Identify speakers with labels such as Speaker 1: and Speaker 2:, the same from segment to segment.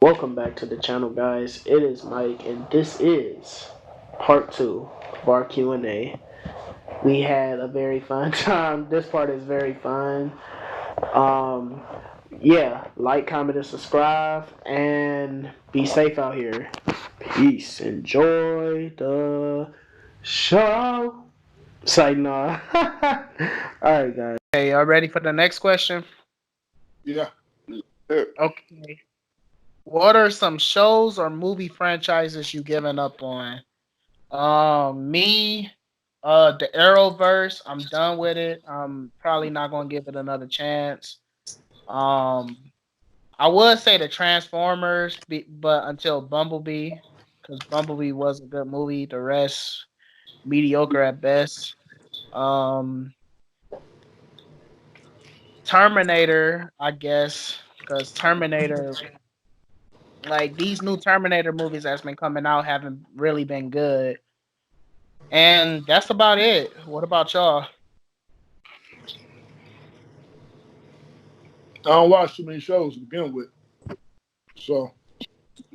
Speaker 1: Welcome back to the channel, guys. It is Mike, and this is part two of our Q&A. We had a very fun time. This part is very fun. Um, yeah, like, comment, and subscribe, and be safe out here. Peace. Enjoy the show. Signing off. All right, guys.
Speaker 2: Okay, y'all ready for the next question?
Speaker 3: Yeah. Yeah.
Speaker 2: Okay. What are some shows or movie franchises you given up on? Me, the Arrowverse. I'm done with it. I'm probably not gonna give it another chance. Um, I would say the Transformers, but until Bumblebee, because Bumblebee was a good movie. The rest mediocre at best. Um, Terminator, I guess, because Terminator, like these new Terminator movies that's been coming out haven't really been good. And that's about it. What about y'all?
Speaker 3: I don't watch too many shows to begin with. So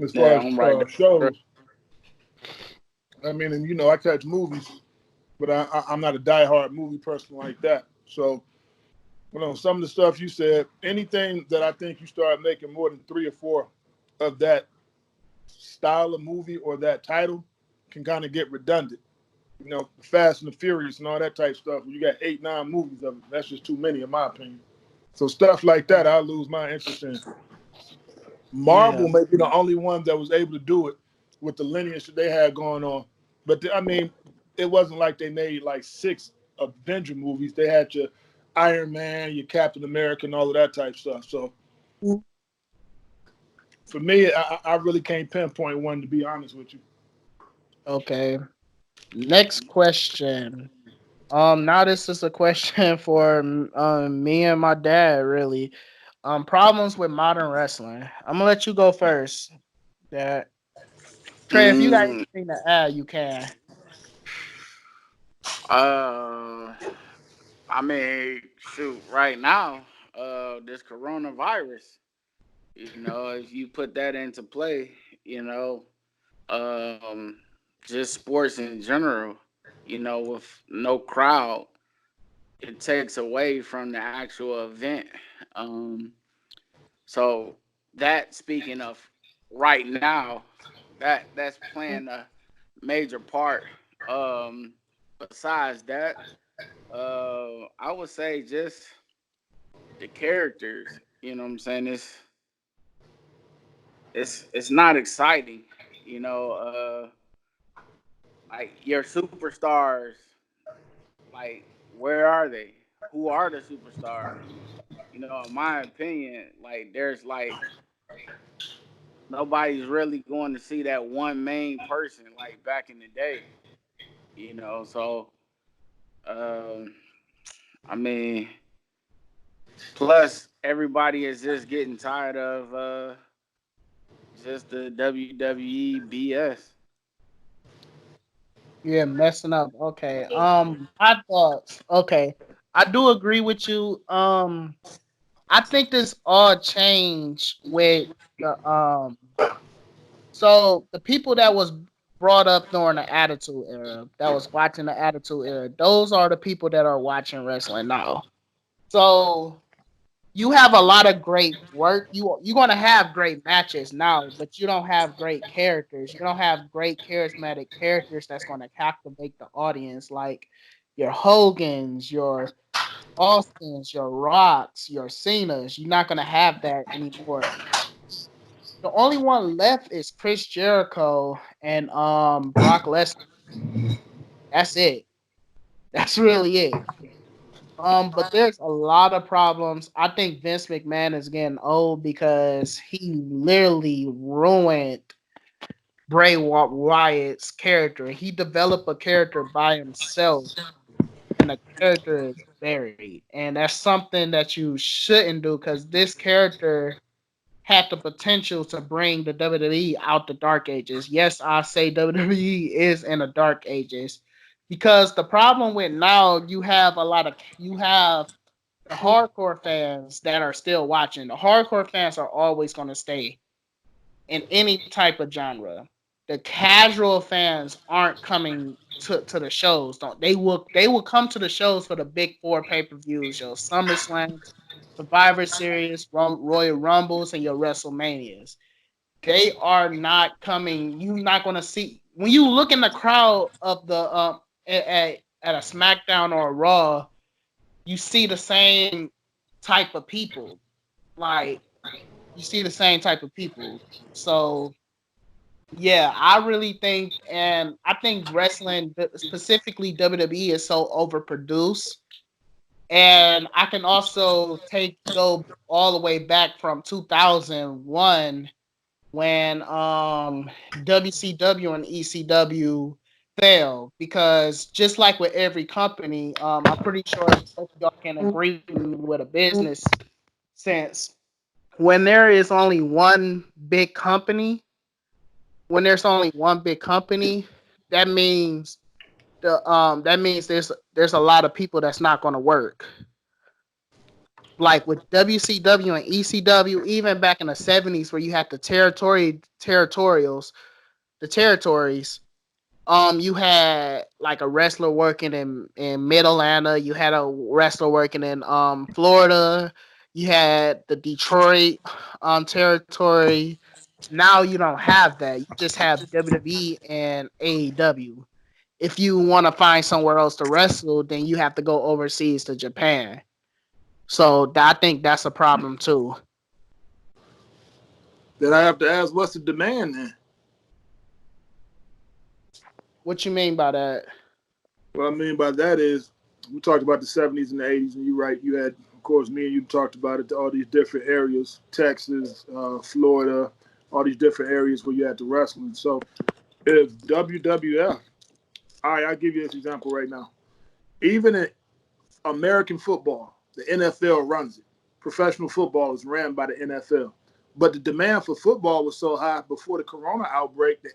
Speaker 3: as far
Speaker 4: Yeah,
Speaker 3: as
Speaker 4: I'm right there.
Speaker 3: shows, I mean, and I catch movies, but I'm not a diehard movie person like that. So some of the stuff you said, anything that I think you start making more than three or four of that style of movie or that title can kind of get redundant. Fast and the Furious and all that type of stuff. When you got 8, 9 movies of it, that's just too many, in my opinion. So stuff like that, I lose my interest in.
Speaker 2: Yeah.
Speaker 3: Marvel may be the only one that was able to do it with the lineage that they had going on. But I mean, it wasn't like they made like 6 Avenger movies. They had your Iron Man, your Captain America, and all of that type stuff. So for me, I really can't pinpoint one, to be honest with you.
Speaker 2: Okay. Next question. Now this is a question for me and my dad really. Problems with modern wrestling. I'm gonna let you go first. That Trey, if you got
Speaker 4: Mm,
Speaker 2: anything to add, you can.
Speaker 4: uh, I mean, shoot, right now, this coronavirus, if you put that into play, you know, um, just sports in general, with no crowd, it takes away from the actual event. Um, so that speaking of right now, that's playing a major part. Besides that, I would say just the characters. You know what I'm saying? It's not exciting. You know, like your superstars. Like where are they? Who are the superstars? In my opinion, like there's like nobody's really going to see that one main person like back in the day. So um, I mean, plus everybody is just getting tired of just the WWE BS.
Speaker 2: Yeah, messing up. Okay. My thoughts. Okay. I do agree with you. I think this all changed with the so the people that was brought up during the Attitude Era, that was watching the Attitude Era, those are the people that are watching wrestling now. So you have a lot of great work. You're gonna have great matches now, but you don't have great characters. You don't have great charismatic characters that's gonna captivate the audience like your Hogans, your Austins, your Rocks, your Cenas. You're not gonna have that anymore. The only one left is Chris Jericho and Brock Lesnar. That's it. That's really it. But there's a lot of problems. I think Vince McMahon is getting old because he literally ruined Wyatt's character. He developed a character by himself, and the character is buried. And that's something that you shouldn't do because this character had the potential to bring the WWE out the dark ages. Yes, I say WWE is in the dark ages because the problem with now you have the hardcore fans that are still watching. The hardcore fans are always going to stay. in any type of genre. The casual fans aren't coming to the shows. Don't they will come to the shows for the big four pay-per-views, your SummerSlams, Survivor Series, Royal Rumbles, and your WrestleManias. They are not coming. You're not gonna see when you look in the crowd of the at a SmackDown or a Raw, you see the same type of people. Like you see the same type of people. So yeah, I really think, and I think wrestling, specifically WWE, is so overproduced. And I can also go all the way back from 2001 when WCW and ECW failed, because just like with every company, I'm pretty sure both of y'all can agree with me with a business sense. When there is only one big company, when there's only one big company, that means there's a lot of people that's not going to work. Like with WCW and ECW, even back in the 70s, where you had the the territories. You had like a wrestler working in Mid Atlanta. You had a wrestler working in Florida. You had the Detroit territory. Now you don't have that. You just have WWE and AEW. If you want to find somewhere else to wrestle, then you have to go overseas to Japan. So I think that's a problem too.
Speaker 3: Then I have to ask, what's the demand then?
Speaker 2: What you mean by that?
Speaker 3: What I mean by that is, we talked about the 70s and the 80s, and you're right. You had, of course, me and you talked about it, all these different areas, Texas, Florida, all these different areas where you had the wrestling. So if WWF, all right, I'll give you this example right now. Even in American football, the NFL runs it. Professional football is ran by the NFL. But the demand for football was so high before the corona outbreak, the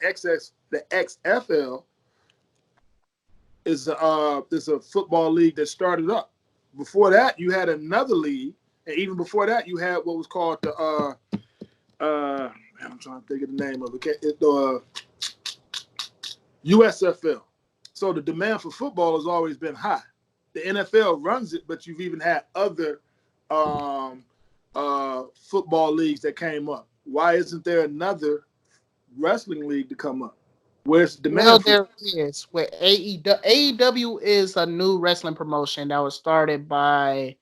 Speaker 3: XFL is a football league that started up. Before that, you had another league, and even before that, you had what was called the I'm trying to think of the name of it. The USFL. So the demand for football has always been high. The NFL runs it, but you've even had other football leagues that came up. Why isn't there another wrestling league to come up? Where's the demand?
Speaker 2: Well, there is. With AEW is a new wrestling promotion that was started by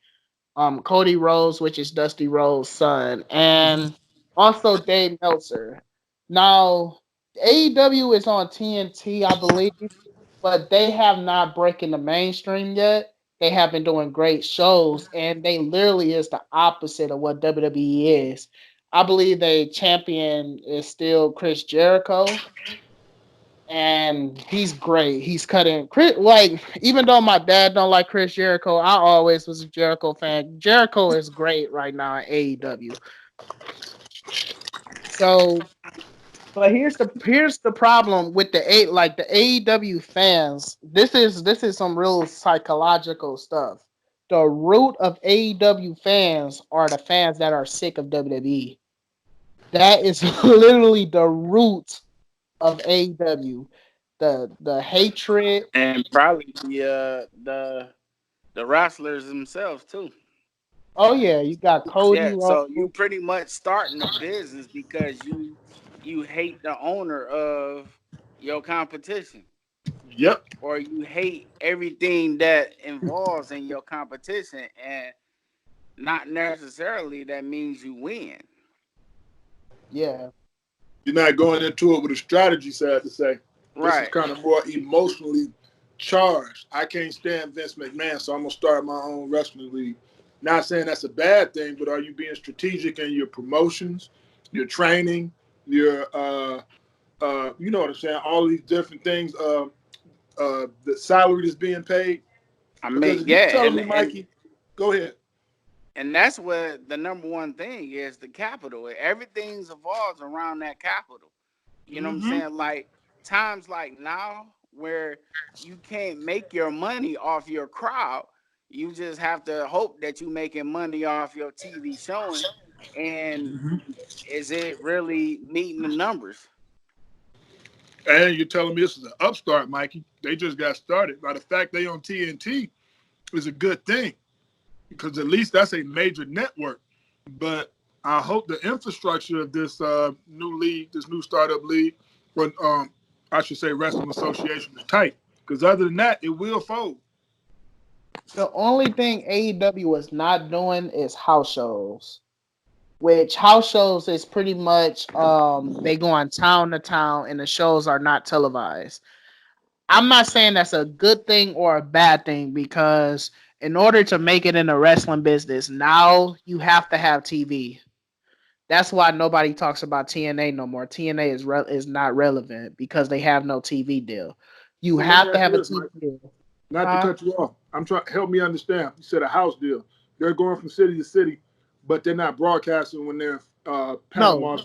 Speaker 2: Cody Rhodes, which is Dusty Rhodes' son, and also Dave Meltzer. Now, AEW is on TNT, I believe, but they have not breaking the mainstream yet. They have been doing great shows, and they literally is the opposite of what WWE is. I believe the champion is still Chris Jericho, and he's great. He's cutting Chris, like, even though my dad don't like Chris Jericho, I always was a Jericho fan. Jericho is great right now at AEW. So, but here's the problem with the AEW fans. This is some real psychological stuff. The root of AEW fans are the fans that are sick of WWE. That is literally the root of AEW. The hatred.
Speaker 4: And probably the wrestlers themselves too.
Speaker 2: Oh yeah, you got Cody
Speaker 4: Yeah, so
Speaker 2: Rhodes.
Speaker 4: you pretty much starting a business because you hate the owner of your competition.
Speaker 3: Yep.
Speaker 4: Or you hate everything that involves in your competition, and not necessarily that means you win.
Speaker 2: Yeah.
Speaker 3: You're not going into it with a strategy, sad to say.
Speaker 4: Right.
Speaker 3: This is kind of more emotionally charged. I can't stand Vince McMahon, so I'm going to start my own wrestling league. Not saying that's a bad thing, but are you being strategic in your promotions, your training, your, you know what I'm saying, all these different things, the salary that's being paid?
Speaker 4: I mean, yeah.
Speaker 3: Tell me, Mikey, go ahead.
Speaker 4: And that's what the number one thing is, the capital. Everything's evolves around that capital. You know what I'm saying? Like times like now where you can't make your money off your crowd. You just have to hope that you're making money off your TV showing And is it really meeting the numbers?
Speaker 3: And you're telling me this is an upstart, Mikey. They just got started. By the fact they on TNT is a good thing because at least that's a major network. But I hope the infrastructure of this new league, this new startup league, or I should say wrestling association, is tight. Because other than that, it will fold.
Speaker 2: The only thing AEW is not doing is house shows. Which house shows is pretty much they go on town to town and the shows are not televised. I'm not saying that's a good thing or a bad thing because in order to make it in the wrestling business, now you have to have TV. That's why nobody talks about TNA no more. TNA is not relevant because they have no TV deal. You
Speaker 3: Well,
Speaker 2: have to have a TV deal.
Speaker 3: Not to cut you off. I'm trying. Help me understand. You said a house deal. They're going from city to city, but they're not broadcasting when they're Panama.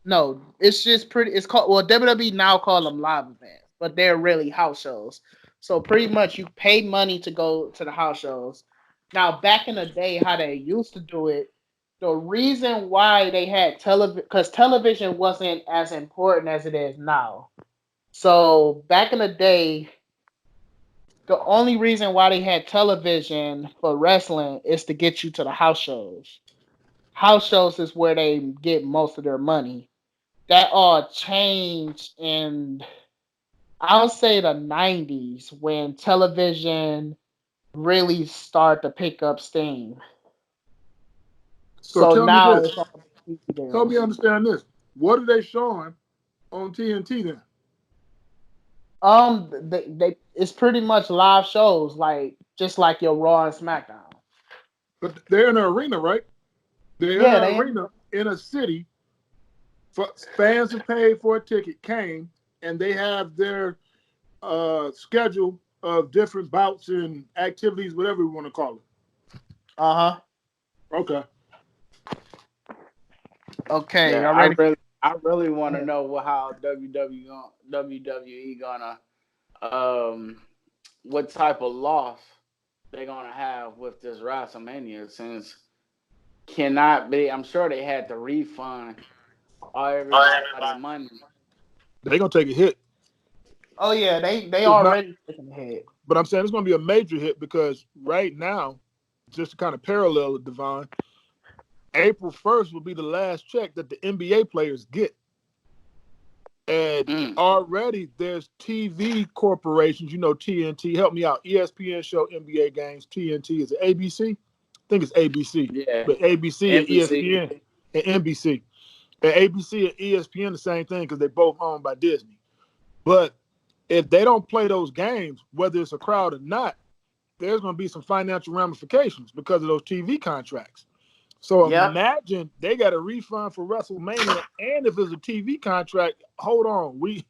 Speaker 2: No. It's just pretty. It's called WWE now call them live events, but they're really house shows. So pretty much you pay money to go to the house shows. Now back in the day, how they used to do it, the reason why they had television because television wasn't as important as it is now. So back in the day, the only reason why they had television for wrestling is to get you to the house shows. House shows is where they get most of their money. That all changed in I'll say the 90s when television really started to pick up steam.
Speaker 3: So tell me
Speaker 2: now
Speaker 3: this.
Speaker 2: it's all TV
Speaker 3: Help me
Speaker 2: deals.
Speaker 3: understand this. What are they showing on TNT then?
Speaker 2: They it's pretty much live shows like just like your Raw and SmackDown.
Speaker 3: But they're in an arena, right? They're in an arena in a city. Fans have paid for a ticket, came, and they have their schedule of different bouts and activities, whatever we want to call it. Okay.
Speaker 2: Okay.
Speaker 4: Yeah,
Speaker 2: Ready?
Speaker 4: I really want to know how WWE gonna what type of loss they're gonna have with this WrestleMania since cannot be. I'm sure they had to refund everybody's money.
Speaker 3: They're gonna take a hit.
Speaker 2: Oh yeah, they already taking a hit.
Speaker 3: But I'm saying it's gonna be a major hit because right now, just to kind of parallel it, Devon, April 1st will be the last check that the NBA players get. And already there's TV corporations, TNT, help me out. ESPN show NBA games. TNT, is it ABC? I think it's ABC.
Speaker 4: Yeah.
Speaker 3: But ABC and
Speaker 4: NBC.
Speaker 3: ESPN and NBC. And ABC and ESPN the same thing because they're both owned by Disney. But if they don't play those games, whether it's a crowd or not, there's going to be some financial ramifications because of those TV contracts. So imagine they got a refund for WrestleMania, and if it's a TV contract, hold on, we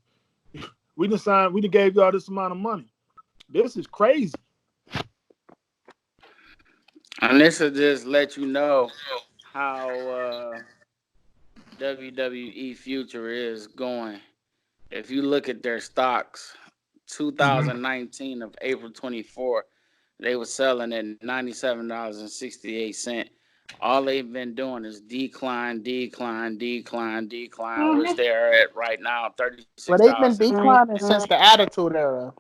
Speaker 3: done gave y'all this amount of money. This is crazy.
Speaker 4: And this will just let you know how WWE future is going. If you look at their stocks, 2019 of April 24, they were selling at $97.68. All they've been doing is decline, which they're at right now, $36.
Speaker 2: Well, they've been declining since the Attitude Era.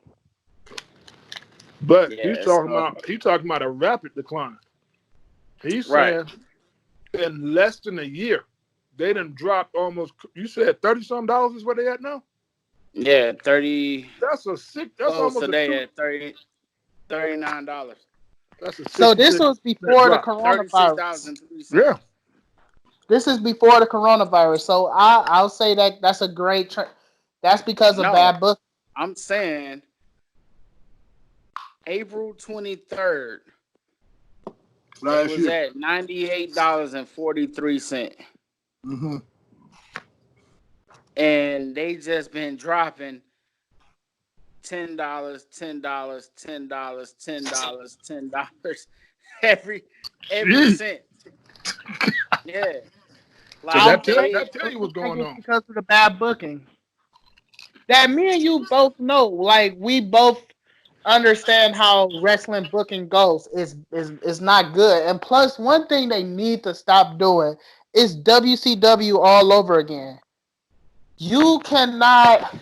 Speaker 3: But he's talking about a rapid decline. He's saying in less than a year, they done dropped almost. You said $30-something is where they at now.
Speaker 4: Yeah, 30.
Speaker 3: That's almost
Speaker 4: today at $39.
Speaker 2: So this was before the coronavirus.
Speaker 3: Yeah.
Speaker 2: This is before the coronavirus. So I'll say that's a great. That's because of bad book.
Speaker 4: I'm saying April 23rd. It was at $98.43.
Speaker 3: Mm-hmm.
Speaker 4: And they just been dropping $10, $10 every cent. Yeah.
Speaker 3: Like, so that tell you what's going on.
Speaker 2: Because of the bad booking. That me and you both know. Like we both understand how wrestling booking goes. Is not good. And plus, one thing they need to stop doing is WCW all over again. You cannot.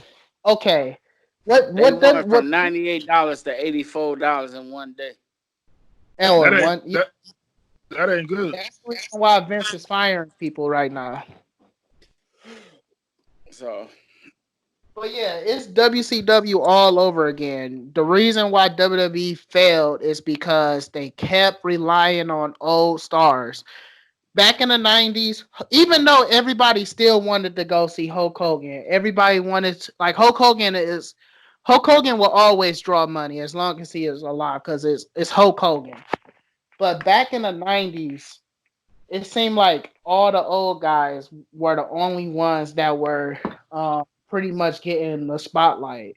Speaker 2: Okay.
Speaker 4: They
Speaker 2: What does
Speaker 4: went
Speaker 2: what?
Speaker 4: from $98 to $84 in one day.
Speaker 2: Oh,
Speaker 3: That
Speaker 2: and
Speaker 3: ain't
Speaker 2: one. Yeah,
Speaker 3: that ain't good.
Speaker 2: that's the reason why Vince is firing people right now.
Speaker 4: So
Speaker 2: But yeah, it's WCW all over again. The reason why WWE failed is because they kept relying on old stars. Back in the 90s, even though everybody still wanted to go see Hulk Hogan, everybody wanted to, like Hulk Hogan will always draw money as long as he is alive because it's Hulk Hogan. But back in the 90s, it seemed like all the old guys were the only ones that were pretty much getting the spotlight.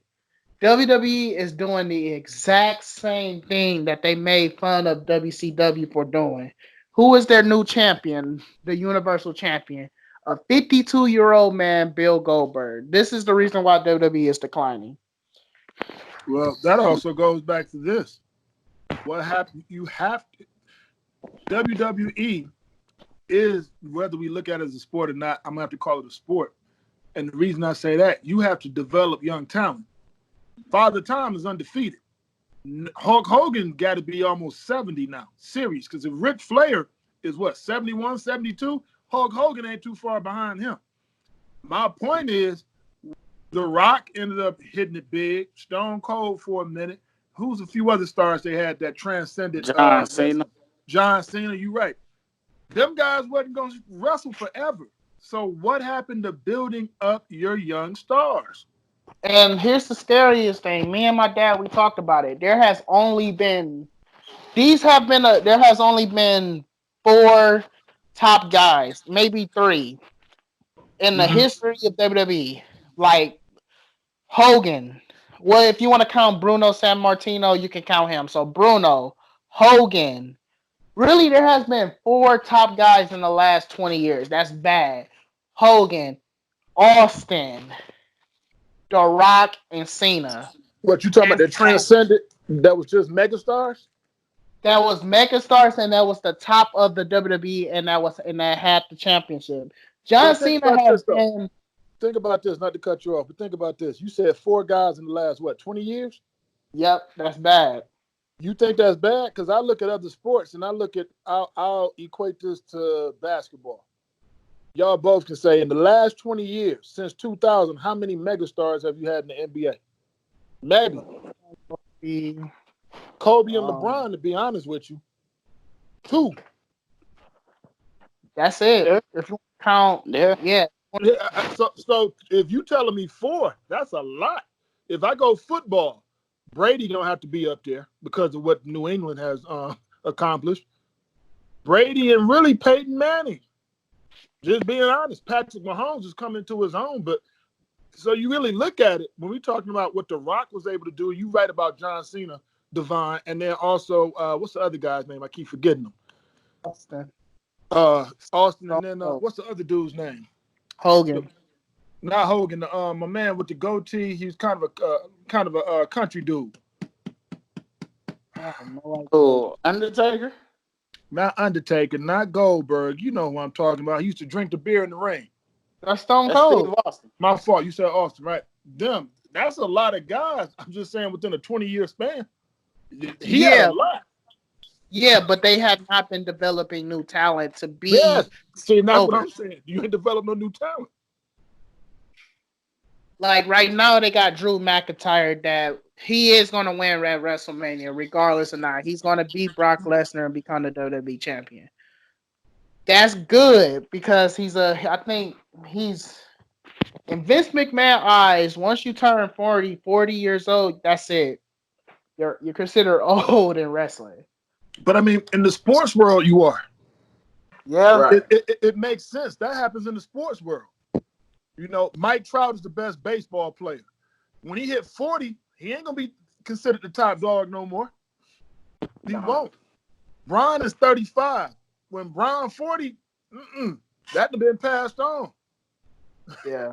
Speaker 2: WWE is doing the exact same thing that they made fun of WCW for doing. Who is their new champion, the Universal Champion? A 52-year-old man, Bill Goldberg. This is the reason why WWE is declining.
Speaker 3: Well, that also goes back to this. What happened? You have to, WWE is, whether we look at it as a sport or not, I'm gonna have to call it a sport. And the reason I say that, you have to develop young talent. Father Time is undefeated. Hulk Hogan got to be almost 70 now, serious. Because if Ric Flair is what, 71, 72, Hulk Hogan ain't too far behind him. My point is, The Rock ended up hitting it big. Stone Cold for a minute. Who's a few other stars they had that transcended?
Speaker 4: John Cena.
Speaker 3: John Cena, you right. Them guys wasn't going to wrestle forever. So what happened to building up your young stars?
Speaker 2: And here's the scariest thing. Me and my dad, we talked about it. There has only been four top guys, maybe three, in the history of WWE. Like Hogan. Well, if you want to count Bruno Sammartino, you can count him. So Bruno, Hogan. Really, there has been four top guys in the last 20 years. That's bad. Hogan, Austin, The Rock, and Cena.
Speaker 3: What you talking about? That transcended? That was just megastars?
Speaker 2: That was megastars, and that was the top of the WWE, and that had the championship. John
Speaker 3: Well, think
Speaker 2: Cena
Speaker 3: about
Speaker 2: has
Speaker 3: this, though.
Speaker 2: been.
Speaker 3: Think about this, not to cut you off, but think about this. You said four guys in the last, 20 years?
Speaker 2: Yep, that's bad.
Speaker 3: You think that's bad? Because I look at other sports and I look at, I'll equate this to basketball. Y'all both can say in the last 20 years, since 2000, how many megastars have you had in the NBA? Maybe. Kobe and LeBron, to be honest with you. Two.
Speaker 2: That's it. If you count, yeah.
Speaker 3: So if you telling me four, that's a lot. If I go football, Brady don't have to be up there because of what New England has accomplished. Brady and really Peyton Manning. Just being honest, Patrick Mahomes is coming to his own. But so you really look at it, when we're talking about what The Rock was able to do, you write about John Cena, Divine, and then also, what's the other guy's name? I keep forgetting him. Austin, and then what's the other dude's name?
Speaker 2: Hogan.
Speaker 3: Not Hogan. My man with the goatee. He's kind of a country dude.
Speaker 4: Oh, Undertaker.
Speaker 3: Not Undertaker. Not Goldberg. You know who I'm talking about. He used to drink the beer in the rain.
Speaker 2: That's Stone Cold.
Speaker 3: My fault. You said Austin, right? Them. That's a lot of guys. I'm just saying within a 20-year span. He had a lot.
Speaker 2: Yeah, but they have not been developing new talent to be.
Speaker 3: Yes. See, that's what I'm saying. You ain't developed no new talent.
Speaker 2: Like right now, they got Drew McIntyre that he is going to win at WrestleMania, regardless or not. He's going to beat Brock Lesnar and become the WWE champion. That's good because I think he's in Vince McMahon's eyes. Once you turn 40 years old, that's it. You're considered old in wrestling.
Speaker 3: But I mean, in the sports world, you are.
Speaker 2: Yeah,
Speaker 3: right. It makes sense. That happens in the sports world. You know, Mike Trout is the best baseball player. When he hit 40, he ain't gonna be considered the top dog no more. He won't. Bron is 35. When Bron 40, that have been passed on.
Speaker 2: Yeah.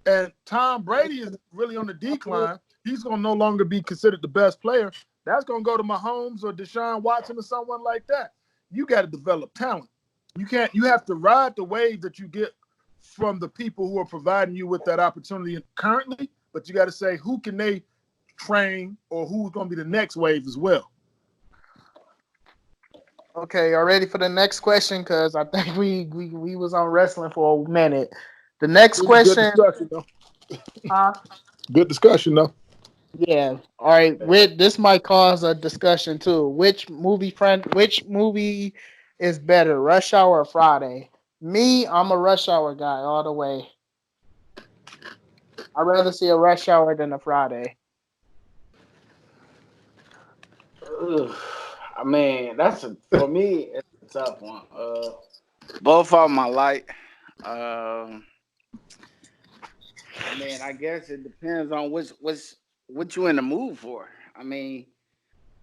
Speaker 3: And Tom Brady is really on the decline. he's going to no longer be considered the best player. That's going to go to Mahomes or Deshaun Watson or someone like that. You got to develop talent. You have to ride the wave that you get from the people who are providing you with that opportunity currently, but you got to say who can they train or who's going to be the next wave as well.
Speaker 2: Okay, are ready for the next question? Because I think we was on wrestling for a minute. The next question.
Speaker 3: Good discussion, though.
Speaker 2: Huh?
Speaker 3: Good discussion, though.
Speaker 2: Yeah. All right. This might cause a discussion too. Which movie is better, Rush Hour or Friday? Me, I'm a Rush Hour guy all the way. I'd rather see a Rush Hour than a Friday.
Speaker 4: Ugh. I mean, for me, it's a tough one. Both of them I like. I mean, I guess it depends on what you in the mood for. I mean,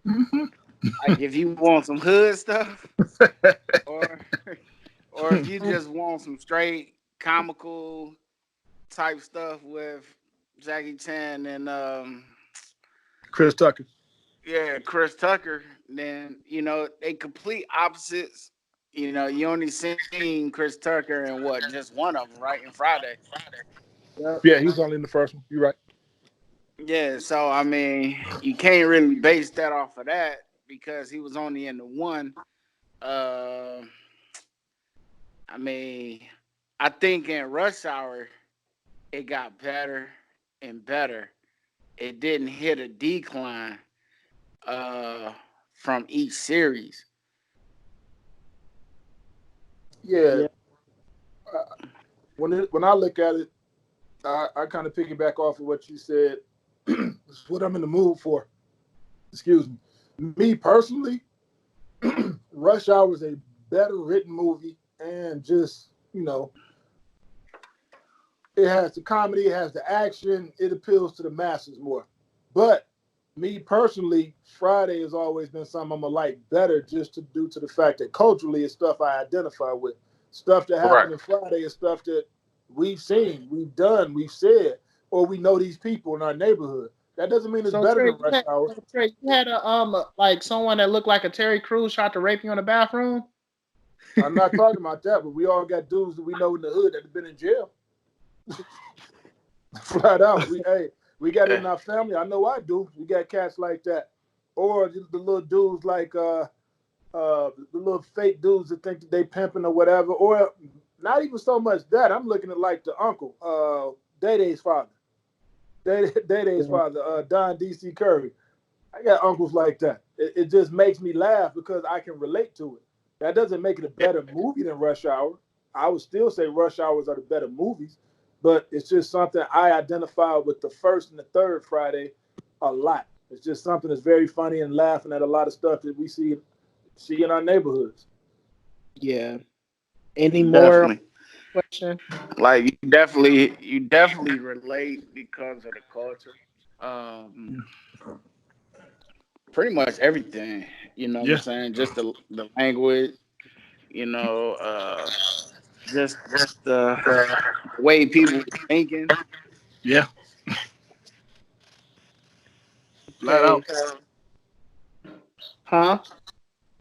Speaker 4: like if you want some hood stuff, or if you just want some straight comical type stuff with Jackie Chan and
Speaker 3: Chris Tucker.
Speaker 4: Yeah, Chris Tucker, then, they complete opposites. You only seen Chris Tucker in just one of them, right? In Friday.
Speaker 3: Yeah, he was only in the first one. You're right.
Speaker 4: Yeah, so, I mean, you can't really base that off of that because he was only in the one. I mean, I think in Rush Hour, it got better and better. It didn't hit a decline from each series.
Speaker 3: Yeah. When I look at it, I kind of piggyback off of what you said. It's what I'm in the mood for. Excuse me. Me personally, Rush Hour is a better written movie, and just it has the comedy, it has the action, it appeals to the masses more. But me personally, Friday has always been something I'm gonna like better, just due to the fact that culturally it's stuff I identify with. Stuff that happened in Friday is stuff that we've seen, we've done, we've said, or we know these people in our neighborhood. That doesn't mean it's better than Rush Hour.
Speaker 2: Trey, you had like someone that looked like a Terry Crews tried to rape you in the bathroom.
Speaker 3: I'm not talking about that, but we all got dudes that we know in the hood that have been in jail. Flat out, we got it in our family. I know I do. We got cats like that, or the little dudes like the little fake dudes that think that they pimping or whatever, or not even so much that. I'm looking at like the uncle, Day-Day's father. Day-Day's father, Don D.C. Curry. I got uncles like that. It just makes me laugh because I can relate to it. That doesn't make it a better movie than Rush Hour. I would still say Rush Hours are the better movies, but it's just something I identify with the first and the third Friday a lot. It's just something that's very funny and laughing at a lot of stuff that we see in our neighborhoods.
Speaker 2: Yeah. Any more question?
Speaker 4: Like you definitely relate because of the culture. Pretty much everything. You know what I'm saying? Just the language. Just the way people thinking.
Speaker 3: Yeah. Flat out.
Speaker 2: Huh?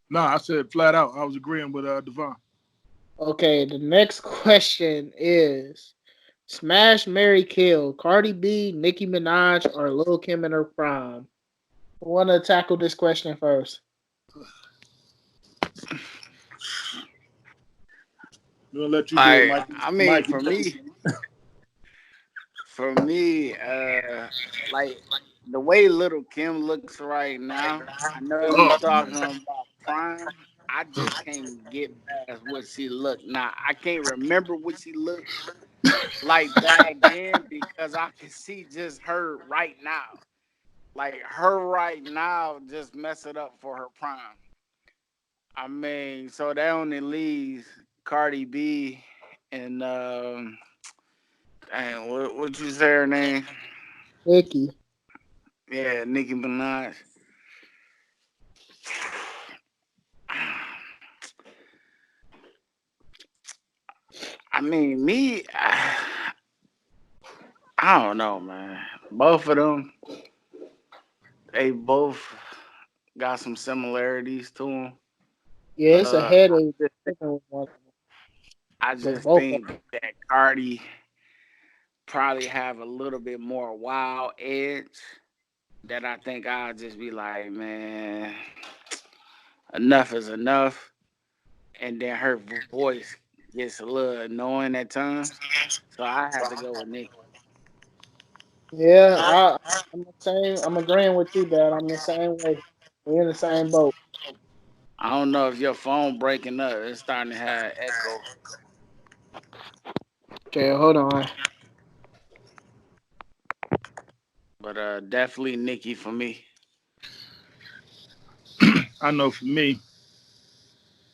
Speaker 3: No, I said flat out. I was agreeing with Devon.
Speaker 2: Okay, the next question is Smash, Marry, Kill, Cardi B, Nicki Minaj, or Lil Kim in her prime? I want to tackle this question first.
Speaker 3: We'll let you do it, Mike.
Speaker 4: I mean, for me, like the way Little Kim looks right now, I know you talking about prime. I just can't get past what she looked. Now I can't remember what she looked like back then because I can see just her right now. Like her right now just mess it up for her prime. I mean, so that only leaves Cardi B and dang, what you say her name?
Speaker 2: Nicki.
Speaker 4: Yeah, Nicki Minaj. I mean, I don't know, man. Both of them, They both got some similarities to them.
Speaker 2: Yeah, it's a headache.
Speaker 4: I
Speaker 2: But
Speaker 4: just
Speaker 2: both of
Speaker 4: think that Cardi probably have a little bit more wild edge that I think I'll just be like, man, enough is enough. And then her voice gets a little annoying at times. So I have to go with Nicki.
Speaker 2: yeah, I'm the same. I'm agreeing with you, Dad. I'm the same way. We're in the same boat.
Speaker 4: I don't know if your phone breaking up. It's starting to have echo.
Speaker 2: Okay, hold on.
Speaker 4: But definitely Nicki for me.
Speaker 3: I know for me,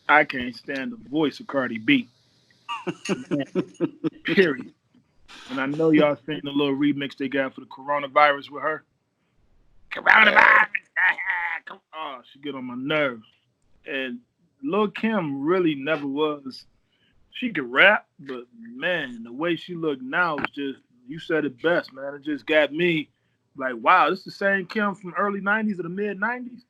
Speaker 3: I can't stand the voice of Cardi B. Man, period. And I know y'all seen the little remix they got for the coronavirus with her.
Speaker 4: Uh,
Speaker 3: Coronavirus. Oh, she get on my nerves. And Lil Kim really never was. She could rap, but man, the way she look now is just, you said it best, man. It just got me like, wow, this is the same Kim from early 90s or the mid 90s.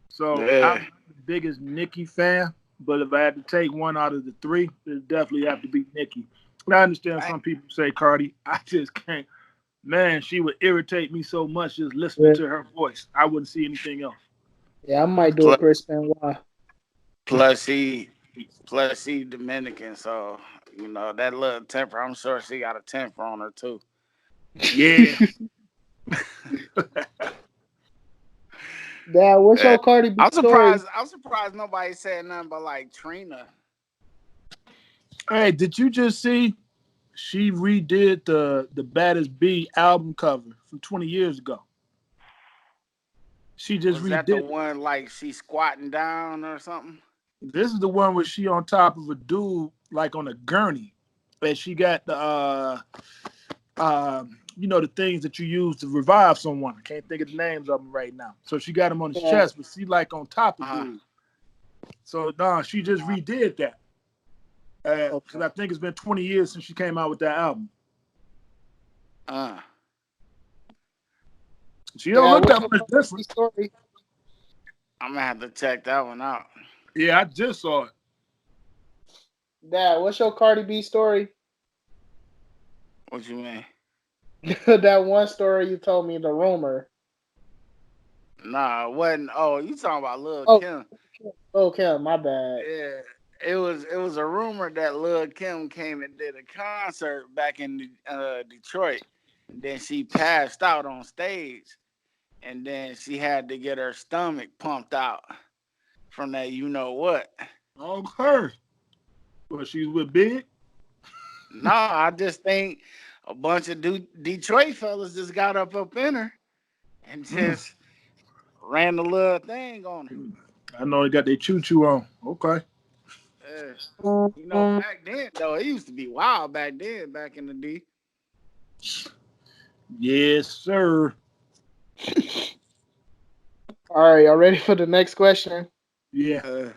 Speaker 3: So I'm
Speaker 4: yeah.
Speaker 3: not the biggest Nicki fan, but if I had to take one out of the three, it definitely have to be Nicki. I understand
Speaker 4: I,
Speaker 3: some people say Cardi. I just can't. Man, she would irritate me so much just listening
Speaker 2: Yeah,
Speaker 3: to her voice. I wouldn't see anything else.
Speaker 2: yeah, I might do a
Speaker 4: plus,
Speaker 2: Chris Benoit.
Speaker 4: plus he plus he Dominican, so you know that little temper. I'm sure she got a temper on her too.
Speaker 3: Yeah.
Speaker 2: Dad, what's
Speaker 4: Yeah.
Speaker 2: your Cardi B
Speaker 4: I'm
Speaker 2: story?
Speaker 4: surprised. I'm surprised nobody said nothing but like Trina.
Speaker 3: Hey, did you just see she redid the Baddest B album cover from 20 years ago? She just
Speaker 4: Was that the
Speaker 3: redid it.
Speaker 4: one like she squatting down or something?
Speaker 3: This is the one where she on top of a dude like on a gurney, and she got the the things that you use to revive someone. I can't think of the names of them right now. So she got him on his
Speaker 2: Yeah,
Speaker 3: chest, but she like on top of
Speaker 4: Uh
Speaker 3: dude. So nah, she just redid that because
Speaker 2: okay.
Speaker 3: I think it's been 20 years since she came out with that album.
Speaker 4: uh.
Speaker 3: She don't
Speaker 2: Dad,
Speaker 3: look
Speaker 2: what's
Speaker 3: that
Speaker 2: your
Speaker 3: much
Speaker 2: Cardi B
Speaker 3: different.
Speaker 2: story?
Speaker 4: I'm gonna have to check that one out.
Speaker 3: Yeah, I just saw it.
Speaker 2: Dad, what's your Cardi B story?
Speaker 4: What you mean?
Speaker 2: That one story you told me, the rumor.
Speaker 4: Nah, it wasn't. Oh, you talking about Lil
Speaker 2: Oh,
Speaker 4: Kim?
Speaker 2: okay, my bad.
Speaker 4: Yeah, it was a rumor that Lil Kim came and did a concert back in Detroit. And then she passed out on stage, and then she had to get her stomach pumped out from that. You know what?
Speaker 3: On her. But she's with Big.
Speaker 4: No, I just think a bunch of Detroit fellas just got up in her and
Speaker 3: Mm.
Speaker 4: just ran the little thing on her.
Speaker 3: I know they got their choo choo on. Okay.
Speaker 4: Uh, back then though, it used to be wild back then, back in the D.
Speaker 3: Yes, sir.
Speaker 2: All right, y'all ready for the next question?
Speaker 3: Yeah.